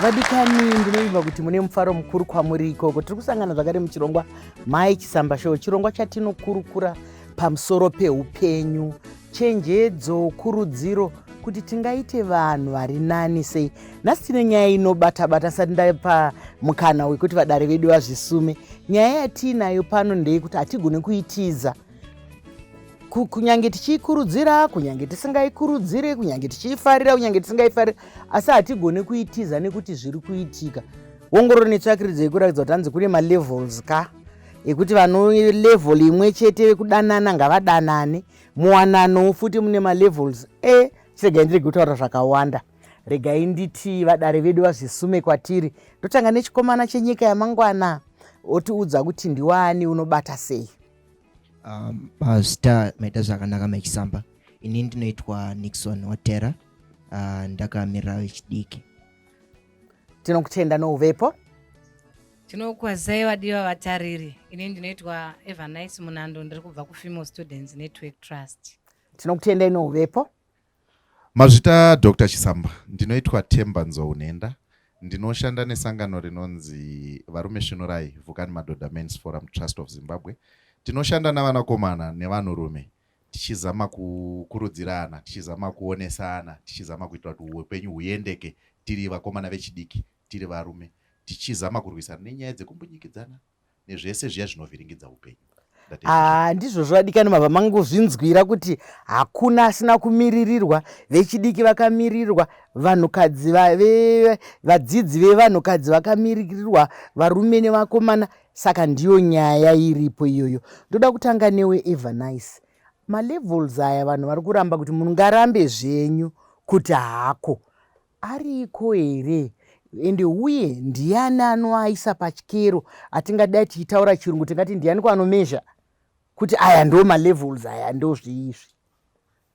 Vadikani ndinoimba kuti mune mufaro mukuru kwamuri ikoko. Tiri kusangana zvakare muchirongwa Mai Chisamba Show, chirongwa chatinokurukura pamusoro peupenyu, chenjedzo, kurudziro kuti tingaite vanhu vari nani sei. Nhasi tine nyaya inobata-bata sati ndapa mukana wekuti vadare vedu vazvisume. Nyaya yatiinayo pano ndeyekuti hatigoni kuitiza. Kunyange tichikurudzira, kunyange tisingaikurudzire, kunyange tichiifarira, kunyange tisingaifarira, asi hatigoni kuitiza nekuti zviri kuitika. Ongororo netsvakiridza yekuratidza kuti hanzi kune malevels ka ekuti vano level imwe chete vekudanana ngavadanane, muwanano futi mune malevels. Chirega ndirege kutaura zvakawanda, regai nditi vadare vedu vazvisume kwatiri. Ndotanga nechikomana chenyika yamangwana, otiudza kuti ndiwani, unobata sei. Mazita maita zvakanaka Mai Chisamba. Ini ndinoitwa Nixon Watera, ndakamirira vechidiki. Tinokutenda nouvepo. Tinokwazai vadiwa vatariri. Ini ndinoitwa Evanice Munando, ndiri kubva kuFemale Students Network Trust. Tinokutendai nouvepo. Mazvita Dr. Chisamba, ndinoitwa Temba Nzounenda, ndinoshanda nesangano rinonzi Varume Shunurai Vukani Madhodha Men's Forum Trust of Zimbabwe. Tinoshanda navanakomana nevanhurume, tichizama kukurudzirana, tichizama kuonesana, tichizama kuita kuti upenyu huendeke tiri vakomana vechidiki, tiri varume, tichizama kurwisana nenyaya dzekumbunyikidzana nezvese zviya zvinovhiringidza upenyu. Ndizvo zvadikani mabva mangozvinzwira kuti hakuna asina kumiririrwa, vechidiki vakamirirwa, vanhukadzi vadzidzi vevanhukadzi vakamirirwa, varume nevakomana. Saka ndiyo nyaya iripo iyoyo. Ndoda kutanga newe Evanice. Malevels aya vanhu vari kuramba kuti mungarambe zvenyu kuti hako ariko here, ende uye ndiani anoaisa pachikero, atingadai tichitaura chirungu tingati ndiani kwanomezha kuti aya ndo malevels aya ndo zviizvi.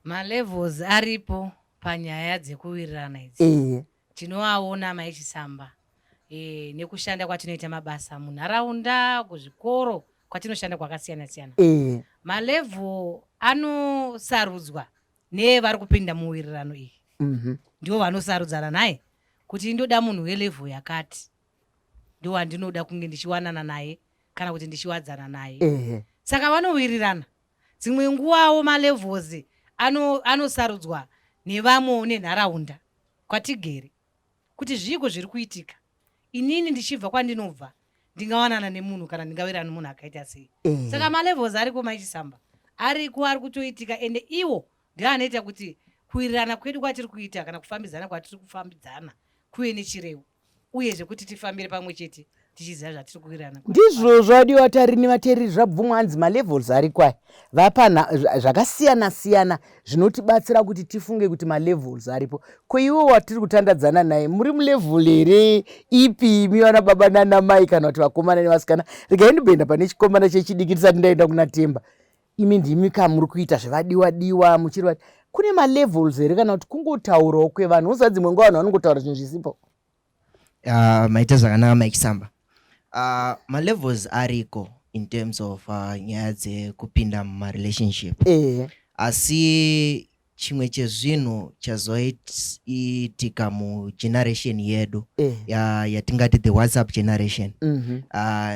Malevels aripo panyaya dzekuwirirana idzi. Tinoaona Mai Chisamba. Nekushanda kwatinoita mabasa munharaunda, kuzvikoro, kwatinoshanda kwakasiyana-siyana. Malevel anosarudzwa nevari kupinda muwirirano iyi. Ndivo vanosarudzana naye kuti ndoda munhu welevel yakati, ndo wandinoda kunge ndichiwanana naye kana kuti ndichiwadzana naye. Saka vanowirirana. Dzimwe nguvawo malevels anosarudzwa nevamwe nenharaunda kwatigere kuti zviko zviri kuitika. Inini ndichibva kwandinobva ndingawanana nemunhu kana ndingawirana nemunhu akaita sei. Saka malevels ariko Mai Chisamba, ariko ari kutoitika, ende iwo ndiye anoita kuti kuwirirana kwedu kwatiri kuita kana kufambidzana kwatiri kufambidzana kuve nechirevo, uyezve kuti tifambire pamwe chete tichiziva zvatiri kuwirirana. Ndizvo zvadiwa tarini vateereri, zvabvumwa hanzi malevels ariko aya vapana zvakasiyana-siyana zvinotibatsira kuti tifunge kuti malevels aripo. Ko iwo watiri kutandadzana naye muri mulevel here ipi, imi vana baba nana mai kana kuti vakomana nevasikana? Regai ndibenda pane chikomana chechidiki tisati ndaenda kuna Temba. Imi ndimi kamuri kuita zvevadiwa-diwa muchiri vati kune malevels here kana kuti kungotaurawo kwevanhu? Uziva dzimwe nguva vanhu vanongotaura zvinhu zvisipo. Maita zvakanaka Mai Chisamba. Malevels ariko in terms of nyaya dzekupinda mumarelationship. Asi chimwe chezvinhu chazoitika mugeneration yedu yatingati the WhatsApp generation,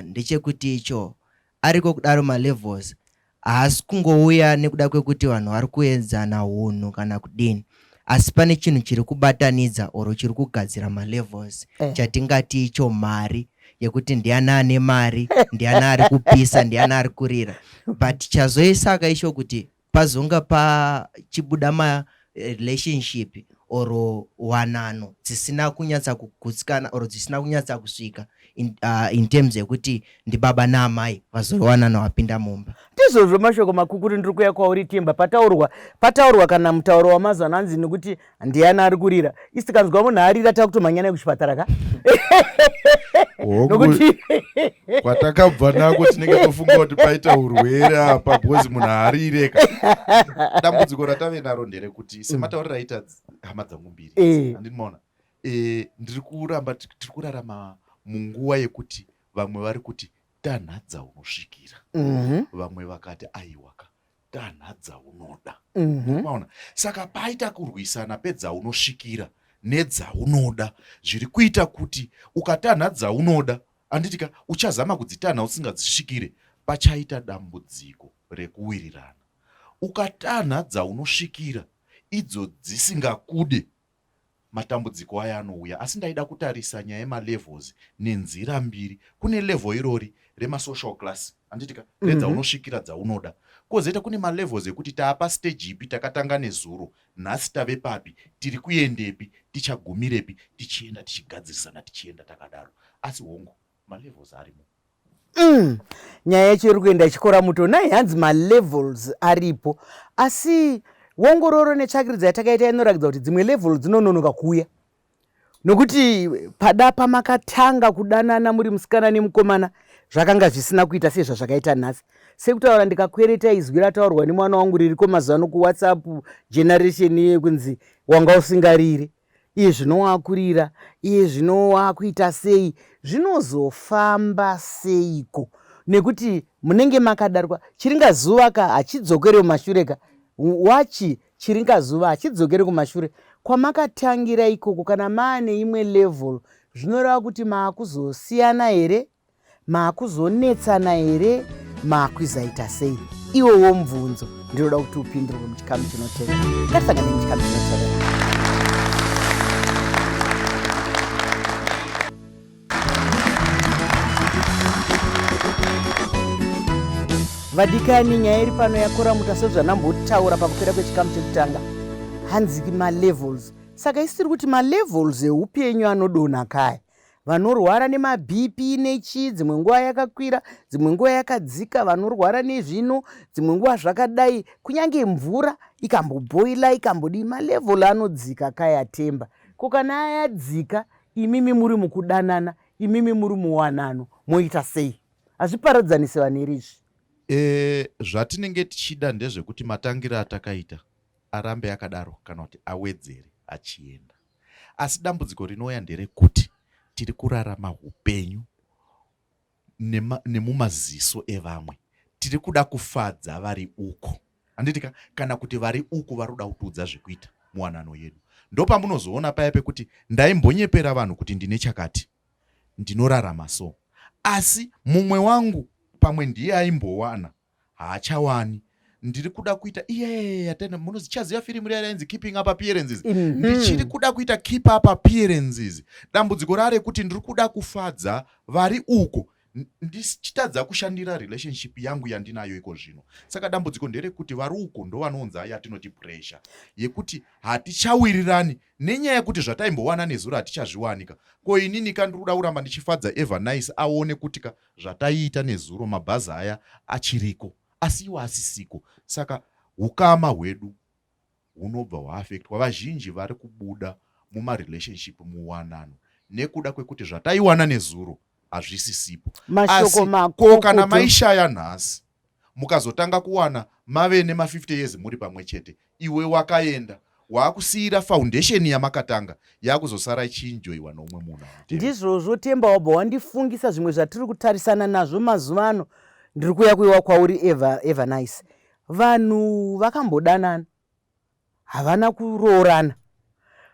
ndechekuti icho ariko kudaro malevels haasi kungouya nekuda kwekuti vanhu vari kuedzana hunhu kana kudini, asi pane chinhu chiri kubatanidza oro chiri kugadzira malevels chatingati icho mari, yekuti ndiani ane mari, ndiani ari kupisa, ndiani ari kurira. But chazoisaka icho kuti pazonga pachibuda marelationship oro wanano dzisina kunyatsa kugutsikana oro dzisina kunyatsa kusvika in terms yekuti ndibaba naamai vazorowanana wapinda mumba. Ndizvozvo mashoko makukuru ndiri kuya kwauri Temba. Pataurwa kana mutauro wamazuva ano hanzi nekuti ndiani ari kurira, isikanzwa munhu arira takutomhanya kuchipatara ka nokuti kwatakabva nako tinenge tofunga kuti paita urwere apa bhozi munhu arireka. Dambudziko ratave naro nderekuti sematauriro aita hama dzangu mbiri, handinoona ndiri kuramba tiri kurarama munguva yekuti vamwe vari kuti tanhadza unosvikira, vamwe vakati aiwaka tanhadza unoda. Saka paita kurwisana pedza unosvikira nedzaunoda, zviri kuita kuti ukatanha dzaunoda, anditika uchazama kudzitanha usingadzisvikire, pachaita dambudziko rekuwirirana. Ukatanha dzaunosvikira idzo dzisingakude, matambudziko aya anouya. Asi ndaida kutarisa nyaya yemalevels nenzira mbiri. Kune level irori remasocial class, anditika redzaunosvikira dzaunoda. Kozoita kune malevels ekuti taapa stage ipi, takatanga nezuro, nhasi tave papi, tiri kuendepi, tichagumirepi, tichienda tichigadzirisana, tichienda takadaro. Asi hongu malevels arimo. Nyaya yacho iri kuenda chikora muto nai hanzi malevels aripo, asi ongororo netsvakiridza yatakaita inoratidza kuti dzimwe level dzinononoka kuuya, nokuti pada pamakatanga kudanana muri musikana nemukomana zvakanga zvisina kuita sezvazvakaita nhasi. Sekutaura ndikakwereta izwi rataurwa nemwana wangu ririko mazano kuwhatsapp generation yekunzi wanga usingarire, iye zvino wakurira, iye zvino wakuita sei, zvinozofamba seiko? Nekuti munenge makadarwa chiringazuva ka hachidzokere kumashureka, wachi chiringazuva hachidzokere kumashure kwamakatangira ikoko. Kana maane imwe level zvinoreva kuti maakuzosiyana here, maakuzonetsana here, maakuzaita sei? Iwowo mubvunzo ndinoda kuti upindurwe muchikamu chinotevera. Ngatisangane muchikamu chinotevera. Vadikani, nyaya iri pano yakora muta sezvanambotaura pakupera kwechikamu chekutanga, hanzi malevels. Saka isiri kuti malevels eupenyu anodonha kaya. Vanorwara nemabp nechi, dzimwe nguva yakakwira, dzimwe nguva yakadzika, vanorwara nezvino, dzimwe nguva zvakadai, kunyange mvura ikambobhoila ikambodi, malevel anodzika kaya Temba. Ko kana ayadzika, imimi muri mukudanana, imimi muri muwanano, moita sei? Hazviparadzanise vanhu iri izvi. Zvatinenge tichida ndezvekuti matangiro atakaita arambe akadaro kana kuti awedzere achienda. Asi dambudziko rinouya nderekuti tiri kurarama upenyu nemumaziso evamwe. Tiri kuda kufadza vari uko. Anditika kana kuti vari uko vari kuda kutiudza zvekuita muwanano yedu. Ndopamunozoona paya pekuti ndaimbonyepera vanhu kuti ndine chakati, ndinorarama so. Asi mumwe wangu pamwe ndiye aimbowana haachawani, ndiri kuda kuita munozichaziva firimu riya rainzi keeping up appearances. Ndichiri kuda kuita keep up appearances. Dambudziko rare kuti ndiri kuda kufadza vari uko, ndichitadza kushandira relationship yangu yandinayo iko zvino. Saka dambudziko nderekuti vari uko ndo vanonza yatinoti pressure yekuti hatichawirirani nenyaya yekuti zvataimbowana nezuro hatichazviwanika. Ko inini ndiri kuda kuramba ndichifadza Evernice aone kuti zvataiita nezuro mabhazi aya achiriko, asi iwo asisiko. Saka ukama hwedu hunobva hwaafektwa. Vazhinji vari kubuda mumarelationship muwanano nekuda kwekuti zvataiwana nezuro hazvisisipo. Mashoko makuru. Ko kana maishaya nhasi mukazotanga kuwana mave nema50 years muri pamwe chete, iwe wakaenda waakusiyira foundation yamakatanga yakuzosara ichinjoiwa nomwe munhu. Ndizvozvo Temba wabva wandifungisa zvimwe zvatiri kutarisana nazvo mazuva ano. Ndiri kuyakuiwa kwauri Evernice. Vanhu vakambodanana, havana kuroorana.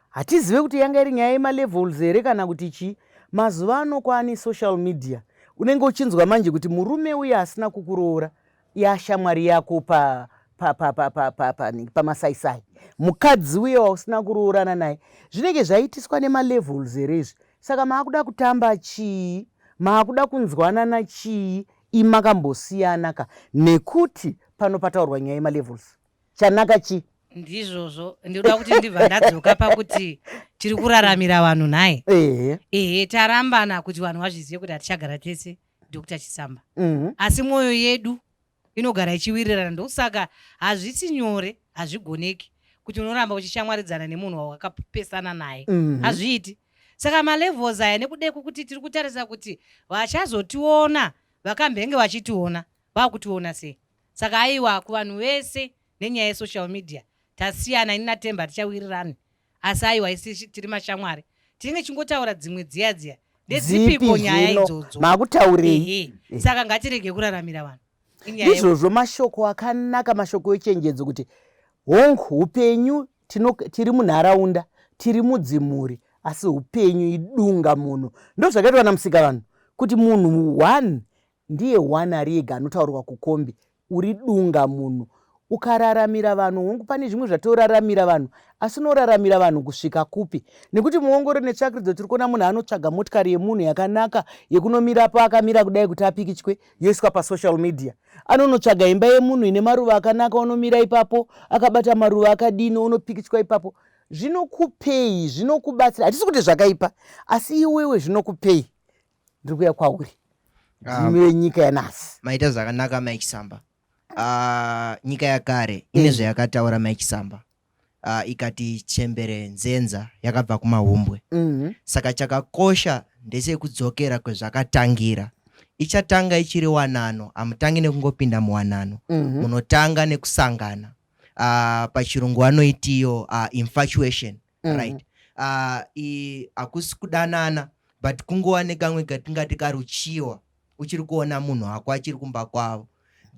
Hatizive kuti yanga iri nyaya yemalevels here kana kuti chii. Mazuva ano kwaane social media. Unenge uchinzwa manje kuti murume uyu asina kukuroora yashamwari yako pamasaisai. Mukadzi uye wausina kuroorana naye zvinenge zvaitiswa nemalevels here izvi. Saka maakuda kutamba chii, maakuda kunzwanana chii, imakambosiyana ka, nekuti pano pataurwa nyaya yemalevels. Chanaka chii? Ndizvozvo ndinoda kuti ndibva ndadzoka pakuti tiri kuraramira vanhu naye. Tarambana kuti vanhu vazvizive kuti hatichagara tese Dr. Chisamba. Asi mwoyo yedu inogara ichiwirirana. Ndosaka hazvisi nyore, hazvigoneki kuti unoramba uchishamwaridzana nemunhu wawakapesana naye. Hazviiti. Saka malevels aya nekudeku kuti tiri kutarisa kuti vachazotiona, vakambenge vachitiona, vakutiona sei. Saka aiwa kuvanhu vese nenyaya yesocial media tasiyana, ini naTemba tichawirirana. Asi aiwa isi tiri mashamwari. Tinenge chingotaura dzimwe dziya ndedzipiko nyaya idzodzo makutaurei. Saka ngatirege kuraramira vanhu. Izvozvo mashoko akanaka, mashoko echenjedzo kuti hongu upenyu tiri munharaunda tiri mudzimuri asi upenyu idunga munhu. Ndo zvakaitwa namusika vanhu kuti munhu 1 ndiye 1 ari ega anotaurwa kukombi. Uri dunga munhu. Ukararamira vanhu hongu pane zvimwe zvatoraramira vanhu asi unoraramira vanhu kusvika kupi? Nekuti muongoro netsvakiridzo tiri kuona munhu anotsvaga motikari yemunhu yakanaka yekunomirapo akamira kudai kuti apikichwe yoiswa pasocial media. Anonotsvaga imba yemunhu ine maruva akanaka unomira ipapo akabata maruva akadini unopikichwa ipapo. Zvinokupei, zvinokubatsira. Hatisi kuti zvakaipa asi iwewe zvinokupei. Ndiri kuuya kwauri zvimwe nyika yanhasi. Maita zvakanaka Mike Samba. Nyika yakare ine zvayakataura Mike Samba. Ikati chembere nzenza yakabva kumahumbwe. Saka chakakosha ndechekudzokera kwezvakatangira. Ichatanga ichiri wanano, amutangi nekungopinda muwanano. Munotanga nekusangana. Pachirungu vanoitiyo infatuation, right? Hakusi kudanana, but kungova nekamwe katingati karuchiwa. Uchiri kuona munhu wako achiri kumba kwavo.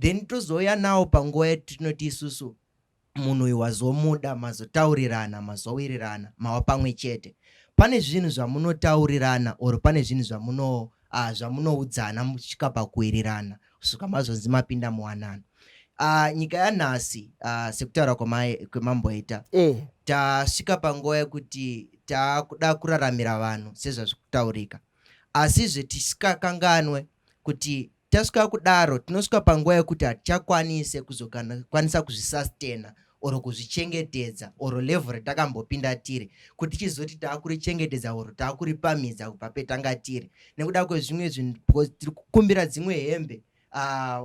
Then tozoya nawo panguva yatinoti isusu munhu uyu wazomuda, mazotaurirana, mazowirirana, mava pamwe chete. Pane zvinhu zvamunotaurirana or pane zvinhu zvamunoudzana muchisvika pakuwirirana kusvika mazonzi mapinda muwanano. Nyika yanhasi sekutaura kwemamboita tasvika panguva yekuti takuda kuraramira vanhu sezvazvikutaurika, asi zvetisikakanganwe kuti tasvika kudaro tinosvika panguva yekuti hatichakwanise kuzokwanisa kuzvisastena oro kuzvichengetedza oro level ratakambopinda tiri kuti chizoti taakurichengetedza oro taakuripamhidza kubva petanga tiri nekuda kwezvimwe zvinhu tiri kukumbira dzimwe hembe.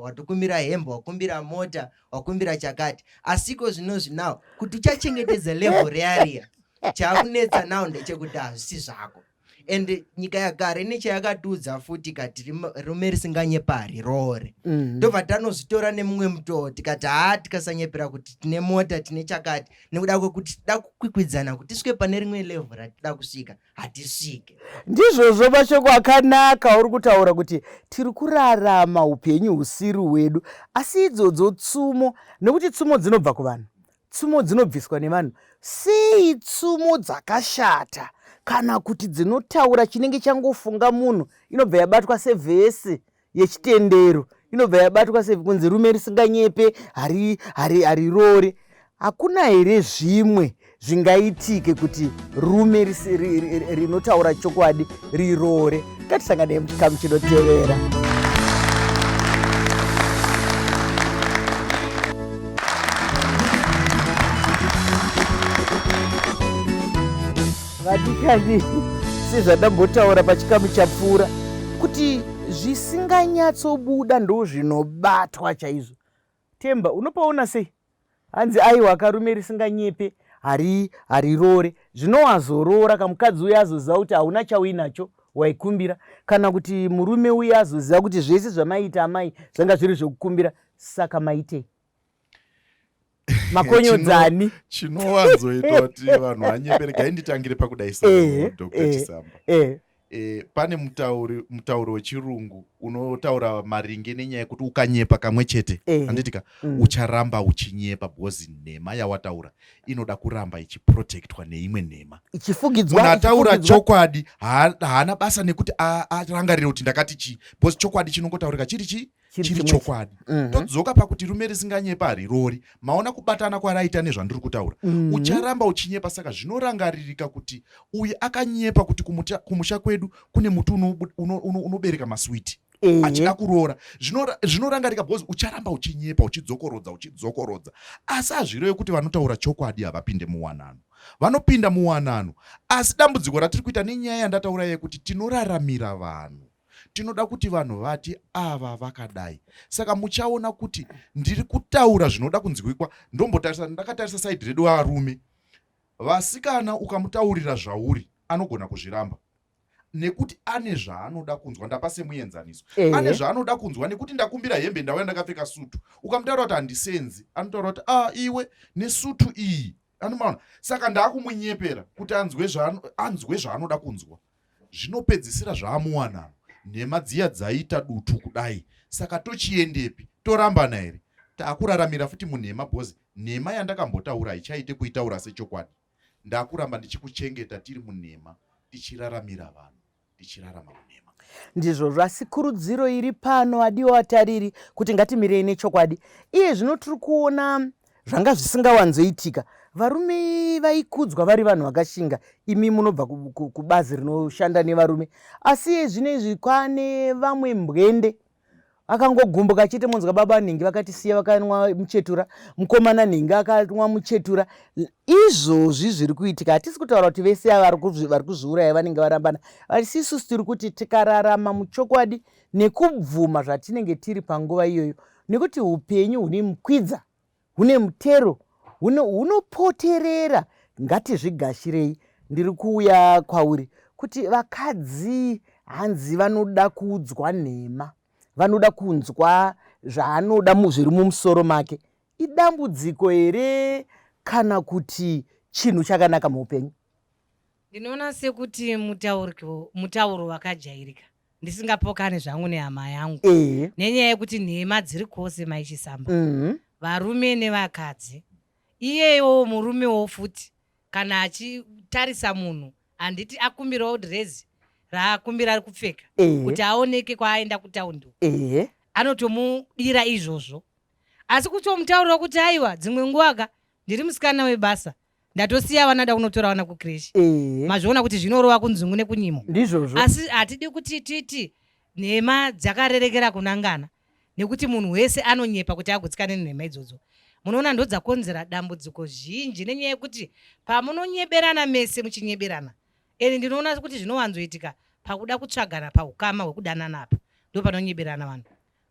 Watokumbira hembe, wakumbira mota, wakumbira chakati, asiko zvinozvi nawo kuti uchachengetedza level rearia chakunetsa nawo ndechekuti hazvisi zvako. And nyika yagare nechayakatiudza futi kati rume risinganyepa harirore. Ndobva tanozvitora nemumwe mutoo tikati tikasanyepera kuti tine mota tine chakati nekuda kwekuti tida kukwikwidzana kuti tisvike pane rimwe level ratida kusvika hatisvike. Ndizvozvo mashoko akanaka uri kutaura kuti tiri kurarama upenyu husiri hwedu, asi idzodzo tsumo, nekuti tsumo dzinobva kuvanhu, tsumo dzinobviswa nevanhu. Sei tsumo dzakashata kana kuti dzinotaura chinenge changofunga munhu, inobva yabatwa sevhesi yechitendero, inobva yabatwa sekunzi rume risinganyepe harirore. Hakuna here zvimwe zvingaitike kuti rume rinotaura chokwadi rirore? Ngatisangane muchikamu chinotevera. Vadikani sezvadambotaura pachikamu chapfuura kuti zvisinganyatsobuda ndo zvinobatwa chaizvo. Temba, unopaona sei? Hanzi aiwa karume risinganyepe harirore. Zvinowazorora kamukadzi uya azoziva kuti hauna chauinacho waikumbira, kana kuti murume uya azoziva kuti zvese zvamaita amai zvanga zviri zvokukumbira, saka maitei? Makonyodzani chinowanzoita kuti vanhu vanyepere. Gainditangire pakudaisa Dr. Chisamba. Pane mutauro wechirungu unotaura maringe nenyaya yekuti ukanyepa kamwe chete handitika ucharamba uchinyepa because nhema yawataura inoda kuramba ichiprotektwa neimwe nhema. Ichifugidzwa. Munhu ataura chokwadi haana basa nekuti arangarire kuti ndakati chi, because chokwadi chinongotaurika chiri chokwadi. Todzoka pakuti rume risinganyepa harirori. Maona kubatana kwaraita nezvandiri kutaura. Ucharamba uchinyepa, saka zvinorangaririka kuti uyu akanyepa kuti kumusha kwedu kune muti unobereka maswiti. Achida kuroora. Zvinorangarika because ucharamba uchinyepa, uchidzokorodza. Asi hazvirevi kuti vanotaura chokwadi havapinde muwanano. Vanopinda muwanano. Asi dambudziko ratiri kuita nenyaya yandataura yekuti tinoraramira vanhu. Tinoda kuti vanhu vati ava vakadai. Saka muchaona kuti ndiri kutaura zvinoda kunzwikwa. Ndakatarisa side redu varume. Vasikana ukamutaurira zvauri anogona kuzviramba. Nekuti ane zvaanoda kunzwa. Ndapa semuenzaniso. Ane zvaanoda kunzwa nekuti ndakumbira hembe ndauya ndakapfeka sutu. Ukamutaura kuti handisenzi, anotaura kuti iwe nesutu iyi. Anomaona. Saka ndakumunyepera kuti anzwe zvaanoda kunzwa. Zvinopedzisira zvaamuwanano. Nhema dziya dzaita dutu kudai. Saka tochiendepi? Torambana here? Taakuraramira futi munhema because nhema yandakambotaura ichaite kuitaura sechokwadi. ndakuramba ndichikuchengeta tiri munhema tichiraramira vanhu tichirarama munhema. Ndizvozvo, asi kurudziro iri pano adiwa vatariri kuti ngatimirei nechokwadi. Iye zvino tiri kuona zvanga zvisingawanzoitika. Varume vaikudzwa vari vanhu vakashinga. Imi munobva kubazi rinoshanda nevarume. Asi iye zvinezvi kwane vamwe mbwende akangogumbuka achiti munzwa baba nhingi vakatisiya vakanwa muchetura, mukomana nhingi akanwa muchetura. Izvozvi zviri kuitika. Hatisi kutaura kuti vese vari kuzviuraya vanenge varambana. Asi isusu tiri kuti tikararama muchokwadi nekubvuma zvatinenge tiri panguva iyoyo, nekuti upenyu hune mukwidza, hune mutero, hunopoterera, ngatizvigashirei. Ndiri kuuya kwauri kuti vakadzi hanzi vanoda kuudzwa nhema, vanoda kunzwa zvaanoda zviri mumusoro make. Idambudziko here kana kuti chinhu chakanaka muupenyu? Ndinoona sekuti mutauro wakajairika, ndisingapokane zvangu nehama yangu, nenyaya yekuti nhema dziri kwose maichisamba, varume nevakadzi. Iyewo murumewo futi kana achitarisa munhu, handiti akumbirawo dhirezi raakumbira ari kupfeka kuti aoneke kwaaenda kutaundi, anotomudira izvozvo. Asi kutomutaurira kuti aiwa, dzimwe nguva ndiri musikana webasa, ndatosiya vanada kunotora vana kukreshi, mazviona kuti zvinorova kunzungu nekunyimo. Ndizvozvo. Asi hatidi kuti titi nhema dzakarerekera kunangana, nekuti munhu wese anonyepa kuti agutsikane nenhema idzodzo. Munoona ndo dzakonzera dambudziko zhinji, nenyaya yekuti pamunonyeberana mese muchinyeberana, ndinoona kuti zvinowanzoitika pakuda kutsvagana paukama hwekudanana apa, ndo panonyeberana vanhu.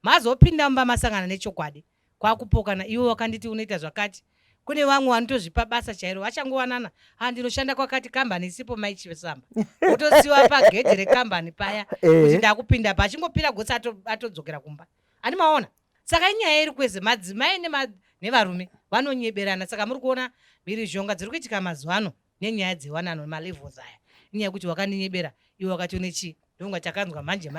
Mazopinda mumba masangana nechokwadi, kwakupokana, iwe wakanditi unoita zvakati. Kune vamwe vanotozvipa basa chairo, vachangovanana, ndinoshanda kwakati kambani isipo maichisamba, otosiwa pagedhe rekambani paya kuti ndakupinda pa, achingopira gotsi atodzokera kumba. Animaona? Saka inyaya iri kwese, madzimai nevarume vanonyeberana. Saka muri kuona mhirizhonga dziri kuitika mazuva ano nenyaya dzewanano malevels aya. Inyaya yekuti wakaninyebera, iwe wakati unechi, ndonga chakanzwa manje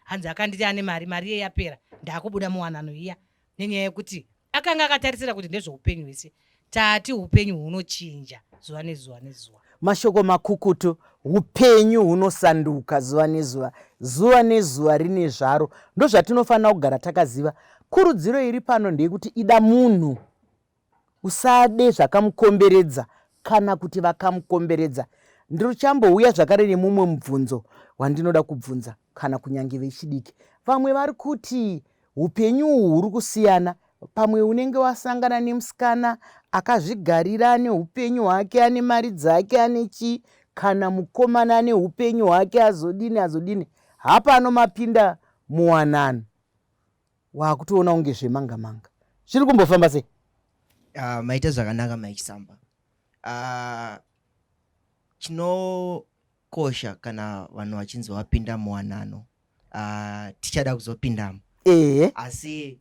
hanzi akanditi ane mari iye yapera, ndakubuda muwanano iya. Nenyaya yekuti akanga akatarisira kuti ndezveupenyu hwese. Tati upenyu hunochinja zuva nezuva nezuva. Mashoko makukutu, upenyu hunosanduka zuva nezuva, zuva nezuva rine zvaro. Ndo zvatinofanira kugara takaziva. Kurudziro iri pano ndeyekuti ida munhu, usade zvakamukomberedza kana kuti vakamukomberedza. Ndiri chambouya zvakare nemumwe mubvunzo wandinoda kubvunza, kana kunyange vechidiki. Vamwe vari kuti upenyu huri kusiyana. Pamwe unenge wasangana nemusikana akazvigarira ane upenyu hwake, ane mari dzake, ane chi, kana mukomana ane upenyu hwake, azodini. Hapano mapinda muwanano, wakutoona unge zvemanga-manga. Zviri kumbofamba sei? Maita zvakanaka maichisamba. Chinokosha kana vanhu vachinzi vapinda muwanano, tichada kuzopindamo. Asi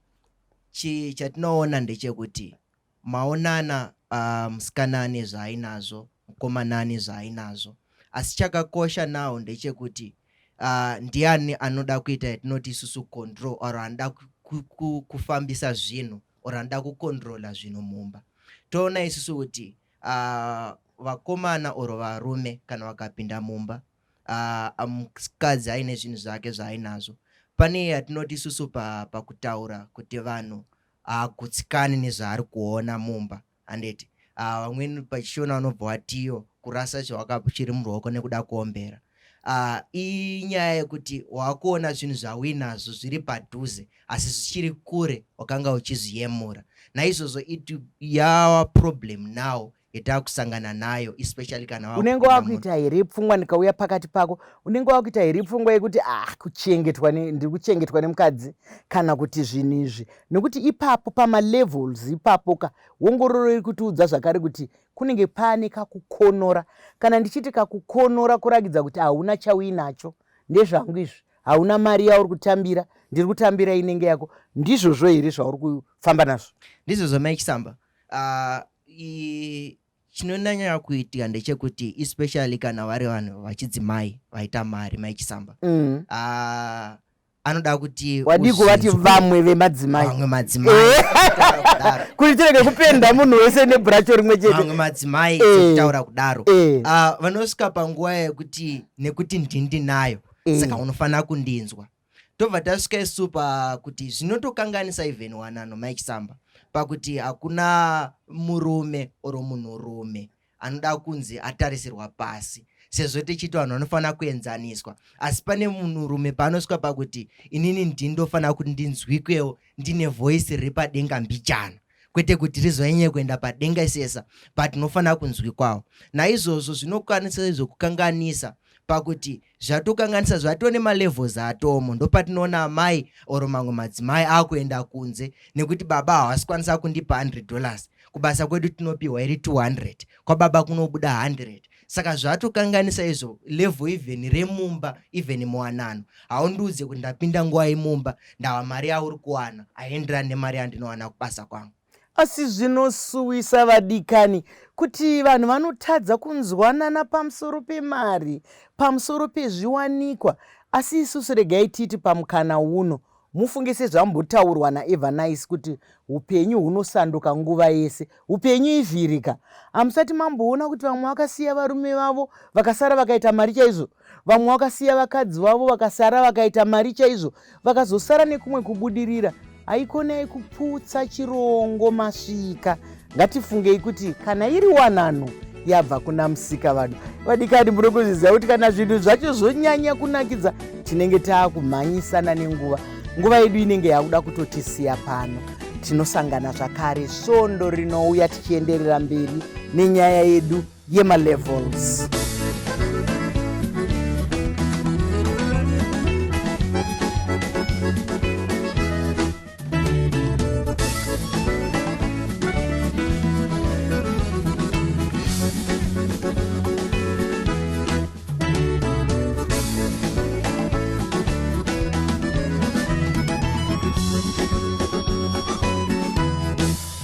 chatinoona ndechekuti maonana, musikana ane zvaainazvo, mukomana ane zvaainazvo. Asi chakakosha nawo ndechekuti ndiani anoda kuita yatinoti isusu control, or anoda kufambisa zvinhu, or anoda kukontrola zvinhu mumba. Toona isusu kuti vakomana or varume kana vakapinda mumba, mukadzi aine zvinhu zvake zvaainazvo, pane yatinoti isusu pakutaura kuti vanhu agutsikane nezvaari kuona mumba. Handeti vamweni pachishona vanobva watiyo kurasa chiri muruoko nekuda kuombera. Inyaya yekuti wakuona zvinhu zvawinazvo zviri padhuze asi zvichiri kure wakanga uchizviyemura. Naizvozvo yava problem now yatakusangana nayo, especially kana unenge wakuita here pfungwa ndikauya pakati pako, unenge wakuita here pfungwa yekuti ndiri kuchengetwa nemukadzi kana kuti zvinhu izvi, nekuti ipapo pamalevels ipapo ongororo iri kutiudza zvakare kuti kunenge pane kakukonora. Kana ndichiti kakukonora kurakidza kuti hauna chauinacho, ndezvangu izvi, hauna mari yauri kutambira, ndiri kutambira inenge yako. Ndizvozvo here zvauri kufamba nazvo? Ndizvozvo maichisamba. Chinonyanya kuitika ndechekuti especially kana vari vanhu vachidzimai vaita mari maichisamba, anoda kuti wadiko vati vamwe vemadzimai kuti tirege kupenda munhu wese nebhuracho rimwe chete vamwe madzimai kutaura kudaro vanosvika panguva yekuti nekuti ndindi nayo saka unofanira kundinzwa. Tobva tasvika isu pakuti zvinotokanganisa even wanano Mike Samba pakuti hakuna murume oro munhurume anoda kunzi atarisirwa pasi sezvo tichiti vanhu vanofanira kuenzaniswa, asi pane munhurume paanosvika pakuti inini ndindofanira kuti ndinzwikwewo ndine voice riri padenga mbichana, kwete kuti rizonyanye kuenda padenga isesa but nofanira kunzwikwawo. Naizvozvo zvinokwanisa izvo kukanganisa pakuti zvatokanganisa zvatone malevels atomo, ndopatinoona amai oro mamwe madzimai akuenda kunze nekuti baba havasikwanisa kundipa $100, kubasa kwedu tinopiwa iri 200, kwa baba kunobuda 100. Saka zvatokanganisa izvo level even remumba even muwanano. Haundiudze kuti ndapinda nguva yemumba ndava mari yauri kuwana haenderani nemari yandinowana kubasa kwangu. Asi zvinosuwisa vadikani kuti vanhu vanotadza kunzwanana pamusoro pemari, pamusoro pezviwanikwa. Asi isusu regai titi pamukana uno mufunge sezvambotaurwa naEvanice kuti upenyu hunosanduka nguva yese, upenyu ivhirika. Hamusati mamboona kuti vamwe vakasiya varume vavo vakasara vakaita mari chaizvo, vamwe vakasiya vakadzi vavo vakasara vakaita mari chaizvo, vakazosara nekumwe kubudirira. Haikonei kuputsa chirongo masvika. Ngatifungei kuti kana iri wanano yabva kuna musika vanhu. Vadikani muri kuzviziva kuti kana zvinhu zvacho zvonyanya kunakidza tinenge taakumhanyisana nenguva. Nguva yedu inenge yakuda kutotisiya pano. Tinosangana zvakare svondo rinouya tichienderera mberi nenyaya yedu yemalevels.